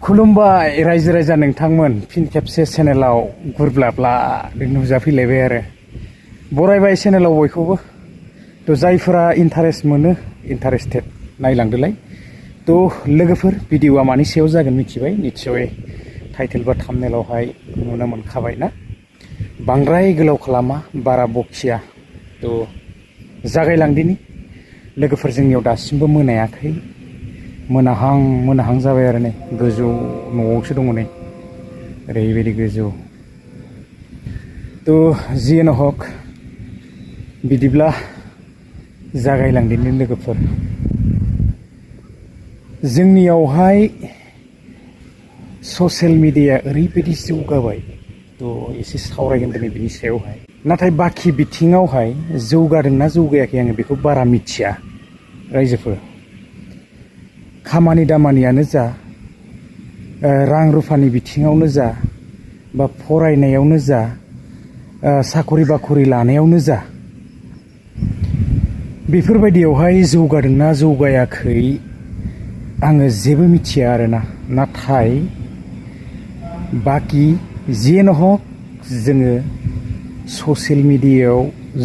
खुलुमबाय रायजो राजा नोंथांमोन फिन खेबसे चेनेलाव गुरब्लाब्ला नुजाफैलायबाय आरो बरायबाय चेनेलाव बयखौबो तो जायफोरा इन्टारेस्ट मोनो इन्टारेस्टेड नायलांदोलाय तो लोगोफोर भिडिअआ मानि सायाव जागोन मिथिबाय निश्चय टाइटेल बा थाम्बनेलावहाय नुनो मोनखाबाय ना बांद्राय गोलाव खालामा बारा बखिया तो जागायलांदिनि लोगोफोर जोंनियाव दासिमबो मोनायाखै मोनाहां जाबाय आरो नै गोजौ न'आवसो दङ नै ओरैबायदि गोजौ तो जियानो हक बिदिब्ला जागायलांदिनि लोगोफोर जोंनियावहाय ससियेल मिडिया ओरैबायदि जौगाबाय तो एसे सावरायगोन दिनै बिनि सायावहाय नाथाय बाखि बिथिङावहाय जौगादोंना जौगायाखै आङो बेखौ बारा मिथिया रायजोफोर खामानि दामानियानो जा रां रुफानि बिथिङावनो जा बा फरायनायावनो जा साखरि बाखरि लानायावनो जा बेफोरबायदियावहाय जौगादोंना जौगायाखै आङो जेबो मिथिया आरोना नाथाय बाखि जियानो हक जोङो ससियेल मिडियायाव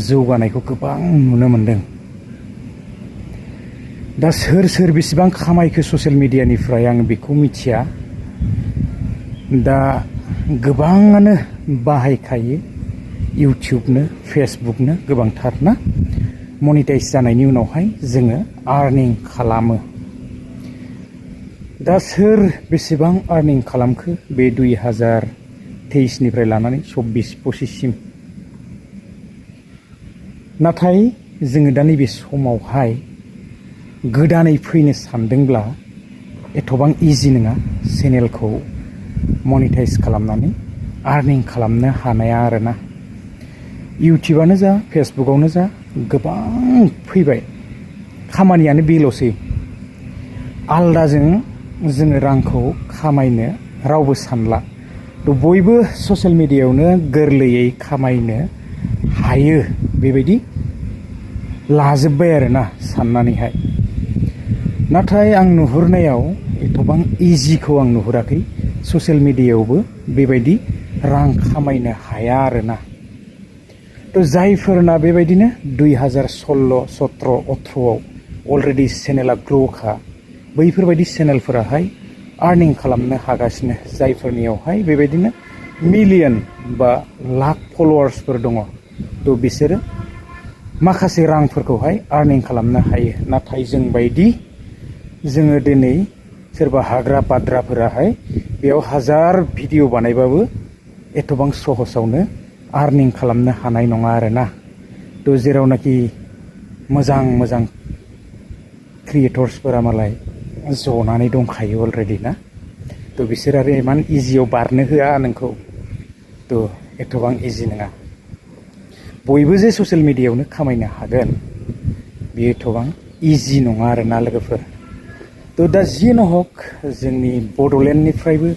जौगानायखौ गोबां नुनो मोनदों दा सोर बेसेबां खामायखो ससियेल मिडियानिफ्राय आं बेखौ मिथिया दा गोबाङानो बाहायखायो इउटिउबनो फेसबुकनो गोबांथार ना मनिटाइज जानायनि उनावहाय जोङो आर्निं खालामो दा सोर बेसेबां आर्निं खालामखो बे 2023निफ्राय लानानै 24-25सिम नाथाय जोङो दा नैबे समावहाय गोदानै फैनो सानदोंब्ला एथबां इजि नङा चेनेलखौ मनिटाइज खालामनानै आर्निं खालामनो हानाया आरोना इउटिउबानो जा फेसबुकआवनो जा गोबां फैबाय खामानियानो बेल'सै आलदाजों जोङो रांखौ खामायनो रावबो सानला थ' बयबो ससियेल मिडियायावनो गोरलैयै खामायनो हायो बेबायदि लाजोब्बाय आरोना साननानैहाय नाथाय आं नुहुरनायाव एथबां इजिखौ आं नुहुराखै ससियेल मिडियायावबो बेबायदि रां खामायनो हाया आरोना थ' जायफोरना बेबायदिनो 2016, 17, 18आव अलरेडि चेनेला ग्र'खा बैफोरबायदि चेनेलफोराहाय आर्निं खालामनो हागासिनो जायफोरनियावहाय बेबायदिनो मिलियन बा लाख फल'वार्सफोर दङ थ' बिसोरो माखासे रांफोरखौहाय आर्निं खालामनो हायो नाथाय जोङो दिनै सोरबा हाग्रा बाद्राफोराहाय बेयाव 1000 भिडिअ बानायबाबो एथबां सहसावनो आर्निं खालामनो हानाय नङा आरोना थ' जेरावनाखि मोजां क्रिएटर्सफोरा मालाय जनानै दंखायो अलरेडि ना थ' बिसोर आरो इमान इजियाव बारनो होआ नोंखौ थ' एथबां इजि नङा बयबो जे ससियेल मिडियायावनो खामायनो हागोन बेयो एथबां इजि नङा आरोना लोगोफोर थ' दा जियानो हक जोंनि बड'लेण्डनिफ्रायबो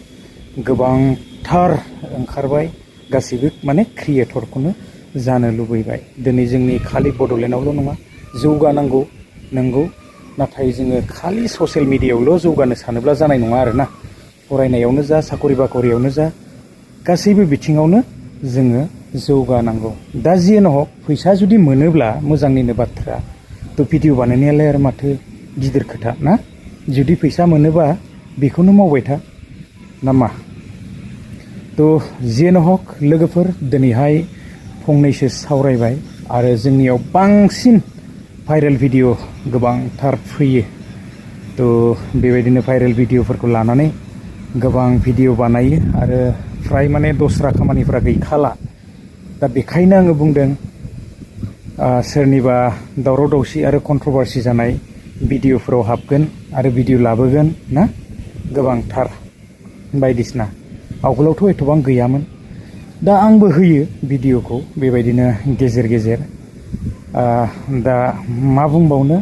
गोबांथार ओंखारबाय गासैबो माने क्रिएटरखौनो जानो लुबैबाय दिनै जोंनि खालि बड'लेण्डआवल' नङा जौगानांगौ नंगौ नाथाय जोङो खालि ससियेल मिडियायावल' जौगानो सानोब्ला जानाय नङा आरोना फरायनायावनो जा साखरि बाखरियावनो जा गासैबो बिथिङावनो जोङो जौगानांगौ दा जियानो हक फैसा जुदि मोनोब्ला मोजांनिनो बाथ्रा थ' भिडिअ बानायनायालाय आरो माथो गिदिर खोथा ना जुदि फैसा मोनोबा बेखौनो मावबाय था नामा थ' जियानो हक लोगोफोर दिनैहाय फंनैसो सावरायबाय आरो जोंनियाव बांसिन भाइरेल भिडिअ गोबांथार फैयो थ' बेबायदिनो भाइरेल भिडिअफोरखौ लानानै गोबां भिडिअ बानायो आरो फ्राय माने दस्रा खामानिफ्रा गैखाला दा बेखायनो आङो बुंदों सोरनिबा दावराव दावसि आरो कन्ट्रभारसि जानाय भिडिअफोराव हाबगोन आरो भिडिअ लाबोगोन ना गोबांथार बायदिसिना आवगोलावथ' एथबां गैयामोन दा आंबो होयो भिडिअखौ बेबायदिनो गेजेर दा मा बुंबावनो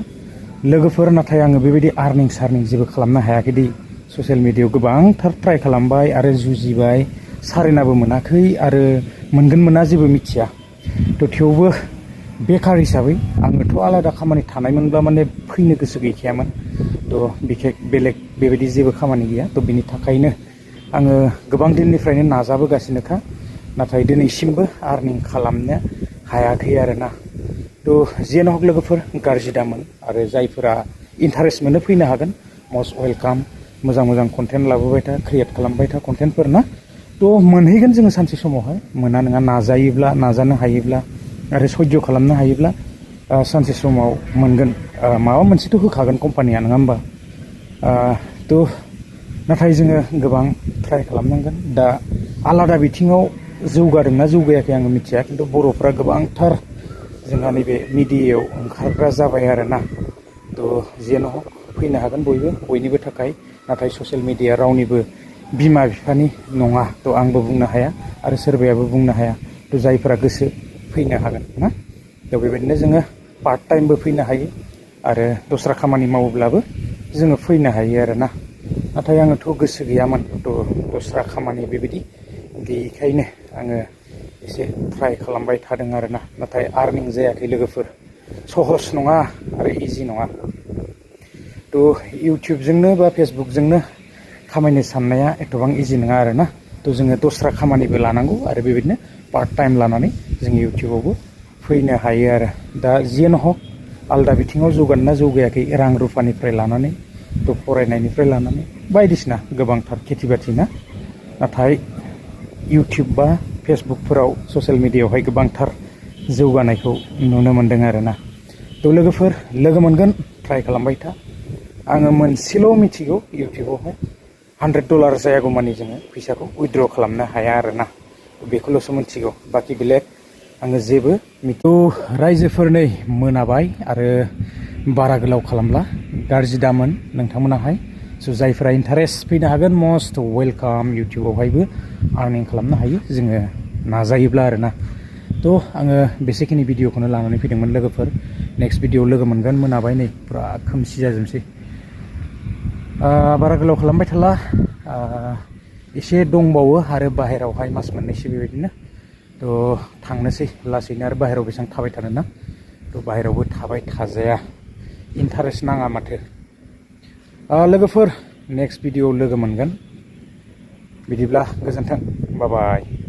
लोगोफोर नाथाय आङो बेबायदि आर्निं सार्निं जेबो खालामनो हायाखै दि ससियेल मिडियायाव गोबांथार ट्राइ खालामबाय आरो जुजिबाय सारेनाबो मोनाखै आरो मोनगोन मोना जेबो मिथिया थ' थेवबो बेकार हिसाबै आङोथ' आलादा खामानि थानायमोनब्ला माने फैनो गोसो गैखायामोन बिखेक बेलेग बेबायदि जेबो खामानि गैया बिनि थाखायनो आङो गोबां दिननिफ्रायनो नाजाबोगासिनोखा नाथाय दिनैसिमबो आर्निं खालामनो हायाखै आरोना जियानो हक लोगोफोर गाज्रि दामोन आरो जायफोरा इन्टारेस्ट मोनो फैनो हागोन मस्ट वेलकाम मोजां मोजां कन्टेन्ट लाबोबाय था क्रिएट खालामबाय था कन्टेन्टफोर ना मोनहैगोन जोङो सानसे समावहाय मोना नङा नाजायोब्ला नाजानो हायोब्ला आरो सयज' खालामनो हायोब्ला सानसे समाव मोनगोन माबा मोनसेथ' होखागोन कम्पानिया नङा होमबा नाथाय जोङो गोबां ट्राइ खालामनांगोन दा आलादा बिथिङाव जौगादोंना जौगायाखै आङो मिथिया खिन्थु बर'फ्रा गोबांथार जोंहा नैबे मिडियायाव ओंखारग्रा जाबाय आरोना जियानो हक फैनो हागोन बयनिबो थाखाय नाथाय ससियेल मिडिया रावनिबो बिमा बिफानि नङा आंबो बुंनो हाया आरो सोरबायाबो बुंनो हाया जायफोरा गोसो फैनो हागोन ना बेबायदिनो जोङो पार्ट टाइमबो फैनो हायो आरो दस्रा खामानि मावोब्लाबो जोङो फैनो हायो आरोना नाथाय आङोथ' गोसो गैयामोन दस्रा खामानि बेबायदि गैयैखायनो आङो एसे ट्राइ खालामबाय थादों आरोना नाथाय आर्निं जायाखै लोगोफोर सहस नङा आरो इजि नङा इउटिउबजोंनो बा फेसबुकजोंनो खामायनो साननाया एथबां इजि नङा आरोना जोङो दस्रा खामानिबो लानांगौ आरो बेबायदिनो पार्ट टाइम लानानै जों इउटिउबावबो फैनो हायो आरो दा जियानो हक आलदा बिथिङाव जौगादोंना जौगायाखै रां रुफानिफ्राय लानानै फरायनायनिफ्राय लानानै बायदिसिना गोबांथार खेथि बाथि ना नाथाय इउटिउब बा फेसबुकफोराव ससियेल मिडियायावहाय गोबांथार जौगानायखौ नुनो मोन्दों आरोना लोगोफोर लोगो मोनगोन ट्राइ खालामबाय था आङो मोनसेल' मिथिगौ इउटिउबावहाय $100 जायागौमानि जोङो फैसाखौ उइथड्र खालामनो हाया आरोना बेखौल'सो मिथिगौ बाखि बेलेग आङो जेबो रायजोफोरनै मोनाबाय आरो बारा गोलाव खालामला गाज्रि दामोन नोंथांमोनाहाय जायफोरा इन्टारेस्ट फैनो हागोन मस्ट वेलकाम इउटिउबावहायबो आर्निं खालामनो हायो जोङो नाजायोब्ला आरोना आङो बेसेखिनि भिडिअखौनो लानानै फैदोंमोन लोगोफोर नेक्स्ट भिडिअ लोगो मोनगोन मोनाबाय नै फुरा खोमसि जाजोबसै बारा गोलाव खालामबाय थाला एसे दंबावो आरो बाहेरावहाय मास मोननैसो बेबायदिनो थांनोसै लासैनो आरो बाहेरायाव बेसेबां थाबाय थानो ना बाहेरायावबो थाबाय थाजाया इन्टारेस्ट नाङा माथो लोगोफोर नेक्स्ट भिडिअ लोगो मोनगोन बिदिब्ला गोजोन्थों बाय बाय